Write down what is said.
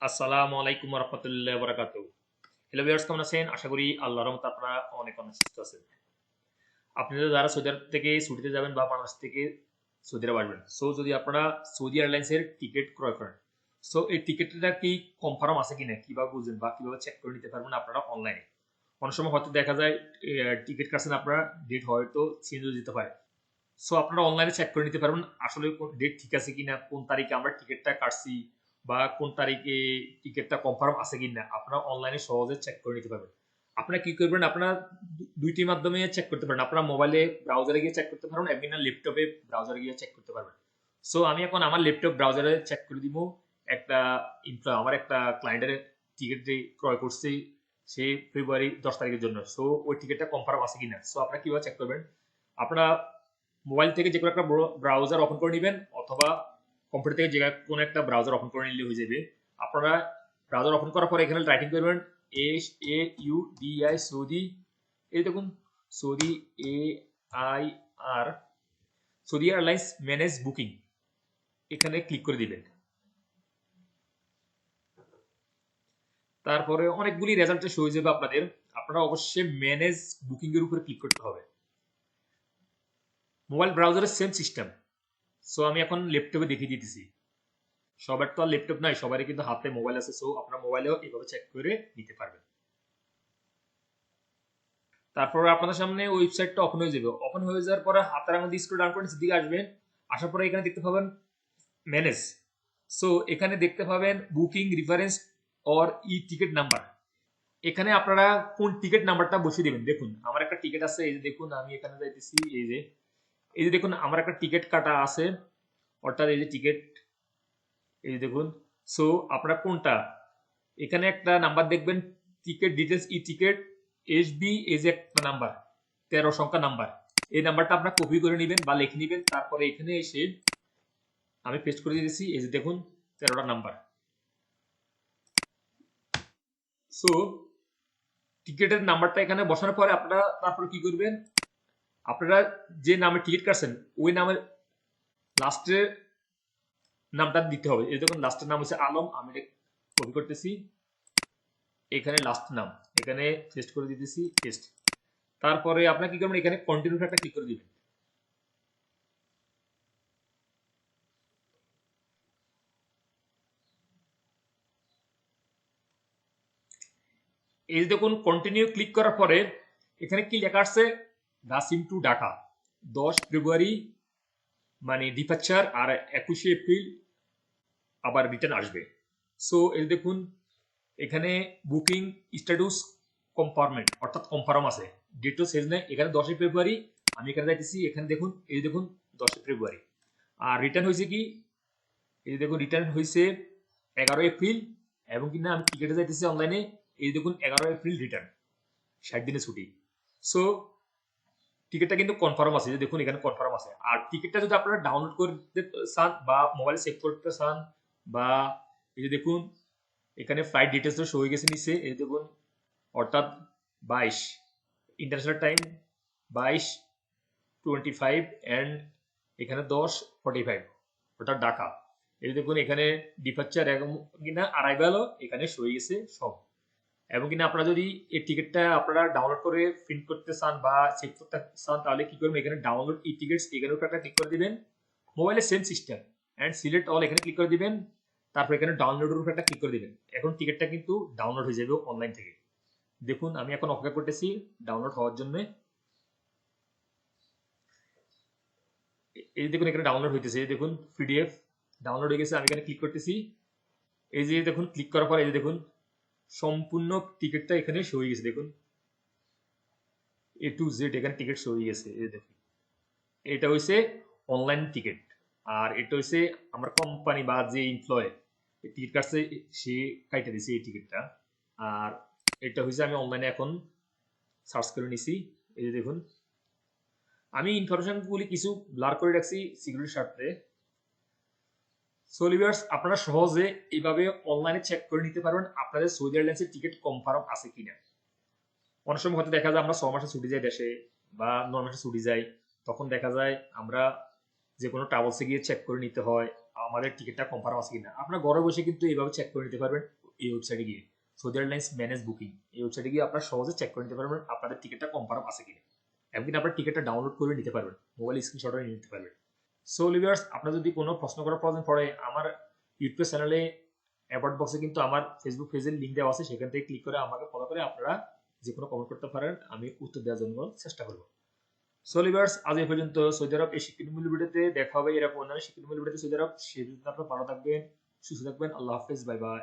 আসসালামু আলাইকুম ওয়া রাহমাতুল্লাহি ওয়া বারাকাতুহু। হ্যালো ভিউয়ার্স, কেমন আছেন? আশা করি আল্লাহর রহমতে আপনারা অনেক সুস্থ আছেন। আপনারা যারা সৌদি আরব থেকে ছুটিতে যাবেন বা বাংলাদেশ থেকে সৌদি আরব আসবেন, সো যদি আপনারা সৌদি এয়ারলাইন্সের টিকিট ক্রয় করেন, সো এই টিকিটটা কি কনফার্ম আছে কিনা কিভাবে বুঝবেন বা কিভাবে চেক করে নিতে পারবেন আপনারা অনলাইনে? অনেক সময় হয়তো দেখা যায় টিকিট কাটছেন আপনারা, ডেট হয়তো চেঞ্জ হয়ে যেতে পারে। সো আপনারা অনলাইনে চেক করে নিতে পারবেন আসলে কোন ডেট ঠিক আছে কিনা, কোন তারিখে আমরা টিকিটটা কাটছি বা কোন তারিখে টিকিটটা কনফার্ম আছে কিনা আপনারা অনলাইনে সহজে চেক করে নিতে পারবেন। আপনারা কি করবেন, আপনারা দুইটির মাধ্যমে চেক করতে পারেন। আপনারা মোবাইলে ব্রাউজারে গিয়ে চেক করতে পারবেন, একদিন ল্যাপটপে ব্রাউজারে গিয়ে চেক করতে পারবেন। সো আমি এখন আমার ল্যাপটপ ব্রাউজারে চেক করে দিব। একটা আমার একটা ক্লায়েন্টের টিকিট ক্রয় করছি সে ফেব্রুয়ারি 10 তারিখের জন্য। সো ওই টিকিটটা কনফার্ম আছে কিনা, সো আপনারা কিভাবে চেক করবেন? আপনারা মোবাইল থেকে যে কোনো একটা ব্রাউজার ওপেন করে নেবেন, অথবা কম্পিউটার থেকে যে কোনো একটা ব্রাউজার ওপেন করে নিলে হয়ে যাবে। আপনারা ব্রাউজার ওপেন করার পরে এখানে টাইপিং করবেন SAUDI সৌদি, এই দেখুন Saudi AIR, Saudi airlines manage booking, এখানে ক্লিক করে দিবেন। তারপরে অনেকগুলি রেজাল্ট শো হয়ে যাবে আপনাদের। আপনারা অবশ্যই ম্যানেজ বুকিং এর উপরে ক্লিক করতে হবে। মোবাইল ব্রাউজারের সেম সিস্টেম। সো আমি এখন ল্যাপটপে দেখিয়ে দিতেছি। সবার তো আর ল্যাপটপ নাই, সবারই কিন্তু হাতে মোবাইল আছে। সো আপনার মোবাইলেও এইভাবে চেক করে নিতে পারবেন। তারপর আপনাদের সামনে ওয়েবসাইটটা ওপেন হয়ে যাবে। ওপেন হয়ে যাওয়ার পরে হাতের আঙুল দিয়ে স্ক্রল ডাউন করে নিচের দিকে আসবেন। আসার পরে এখানে দেখতে পাবেন ম্যানেজ। সো এখানে দেখতে পাবেন booking reference or e ticket number. এখানে আপনারা কোন টিকিট নাম্বারটা বসিয়ে দিবেন। দেখুন আমার একটা টিকিট আছে, এই যে দেখুন আমি এখানে যাইতেছি, এই যে দেখুন আমার একটা টিকিট কাটা আছে, অর্থাৎ এই যে টিকিট, এই যে দেখুন। সো আপনারা কোনটা, এখানে একটা নাম্বার দেখবেন ticket details e ticket SB, এই যে একটা নাম্বার 13 সংখ্যা নাম্বার, এই নাম্বারটা আপনারা কপি করে নেবেন বা লিখে নেবেন। তারপরে এখানে এসে আমি পেস্ট করে দিয়েছি, এই যে দেখুন 13টা নাম্বার। সো টিকিটের নাম্বারটা এখানে বসানোর পরে আপনারা তারপরে কি করবেন, আপনারা যে নামে টিকিট কাটছেন ওই নামের লাস্টের নামটা দিতে হবে। এই দেখুন লাস্টের নাম হচ্ছে আলম, আমি এটা কপি করতেছি, এখানে লাস্ট নাম এখানে পেস্ট করে দিতেছি, পেস্ট। তারপরে আপনার কি করবেন, এখানে কন্টিনিউ একটা ক্লিক করে দিবেন। এই যে দেখুন কন্টিনিউ ক্লিক করার পরে এখানে কি লেখা আছে, রাসিম টু ঢাকা 10 ফেব্রুয়ারি মানে ডিপারচার, আর 21 এপ্রিল আবার রিটার্ন আসবে। সো এই দেখুন এখানে বুকিং স্ট্যাটাস কনফার্মেন্ট, অর্থাৎ কনফার্ম আছে। ডেটও শেষ নেই, এখানে 10 ফেব্রুয়ারি, আমি এখানে যাইতেছি, এখানে দেখুন এই দেখুন 10 ফেব্রুয়ারি। আর রিটার্ন হয়েছে কি, এই দেখুন রিটার্ন হয়েছে 11 এপ্রিল, এবং কিনা আমি টিকেটে যাইতেছি অনলাইনে, এই দেখুন 11 এপ্রিল রিটার্ন, 60 দিনের ছুটি। সো টিকিটটা কিন্তু কনফার্ম আছে, যে দেখুন এখানে কনফার্ম আছে। আর টিকিটটা যদি আপনারা ডাউনলোড করতে চান বা মোবাইলে সেভ করতে চান, বা এই যে দেখুন এখানে ফ্লাইট ডিটেলস শো হয়ে গেছে নিচে, এই দেখুন অর্থাৎ 22 ইন্টারন্যাশনাল টাইম, 22:25, অ্যান্ড এখানে 10:45 অর্থাৎ ঢাকা। এই দেখুন এখানে ডিপারচার এবং কিনা আরাইভালও এখানে শো হয়ে গেছে সব। এবং কিনা আপনারা যদি এই টিকিটটা আপনারা ডাউনলোড করে প্রিন্ট করতে চান বা চেক করতে চান, তাহলে কি করবেন, এখানে ডাউনলোড ই টিকিটস এখানে একটা ক্লিক করে দিবেন। মোবাইলে same system, and select all এখানে ক্লিক করে দিবেন। তারপর এখানে ডাউনলোডের উপর একটা ক্লিক করে দিবেন। এখন টিকিটটা কিন্তু ডাউনলোড হয়ে যাবে অনলাইন থেকে। দেখুন আমি এখন অপেক্ষা করতেছি ডাউনলোড হওয়ার জন্য। এই দেখুন এখানে ডাউনলোড হইতেছে, এই দেখুন পিডিএফ ডাউনলোড হয়ে গেছে, আমি এখানে ক্লিক করতেছি। এই যে দেখুন ক্লিক করার পর এই যে দেখুন সম্পূর্ণ টিকিটটা এখানে শো হয়ে গেছে। দেখুন A to Z এখানে টিকিট শো হয়ে গেছে, এই দেখুন এটা হইছে অনলাইন টিকিট। আর এটা হইছে আমার কোম্পানি বা যে এমপ্লয় টিকিট কাটছে সে কাইটা দিছে এই টিকিটটা। আর এটা হইছে আমি অনলাইনে এখন সার্চ করে নিছি, এই যে দেখুন আমি ইনফরমেশন গুলি কিছু ব্লার করে রাখছি সিকিউরিটির স্বার্থে। সো লিভার্স, আপনারা সহজে এইভাবে অনলাইনে চেক করে নিতে পারবেন আপনাদের সৌদি এয়ারলাইন্সের টিকিট কনফার্ম আছে কিনা। অনেক সময় হয়তো দেখা যায় আমরা 6 মাসে ছুটি যাই দেশে, বা 9 মাসে ছুটি যাই, তখন দেখা যায় আমরা যে কোনো ট্রাভেলসে গিয়ে চেক করে নিতে হয়। আমাদের টিকিটটা কনফার্ম আছে কিনা। আপনারা ঘরে বসে কিন্তু এইভাবে চেক করে নিতে পারবেন এই ওয়েবসাইটে গিয়ে। সৌদি এয়ারলাইন্স ম্যানেজ বুকিং এই ওয়েবসাইটে গিয়ে আপনারা সহজে চেক করে নিতে পারবেন আপনাদের টিকিটটা কনফার্ম আছে কিনা। এমনকি আপনার টিকিটটা ডাউনলোড করে নিতে পারবেন, মোবাইল স্ক্রিনশট নিয়ে নিতে পারবেন। সো লিভার্স, আপনার যদি কোনো প্রশ্ন করার প্রয়োজন পড়ে আমার ইউটিউব চ্যানেলে অ্যাবাউট বক্সে কিন্তু আমার ফেসবুক পেজের লিঙ্ক দেওয়া আছে, সেখান থেকে ক্লিক করে আমাকে ফলো করে আপনারা যে কোনো কমেন্ট করতে পারেন, আমি উত্তর দেওয়ার জন্য চেষ্টা করবো। সো লিভার্স, আজ এই পর্যন্ত। সৌদি আরব এই শিক্ষণমূলক ভিডিওতে দেখা হবে এরকম অন্যান্য শিক্ষণমূলক ভিডিওতে। সৌদি আরব সে পর্যন্ত আপনারা ভালো থাকবেন, সুস্থ থাকবেন। আল্লাহ হাফেজ, বাই বাই।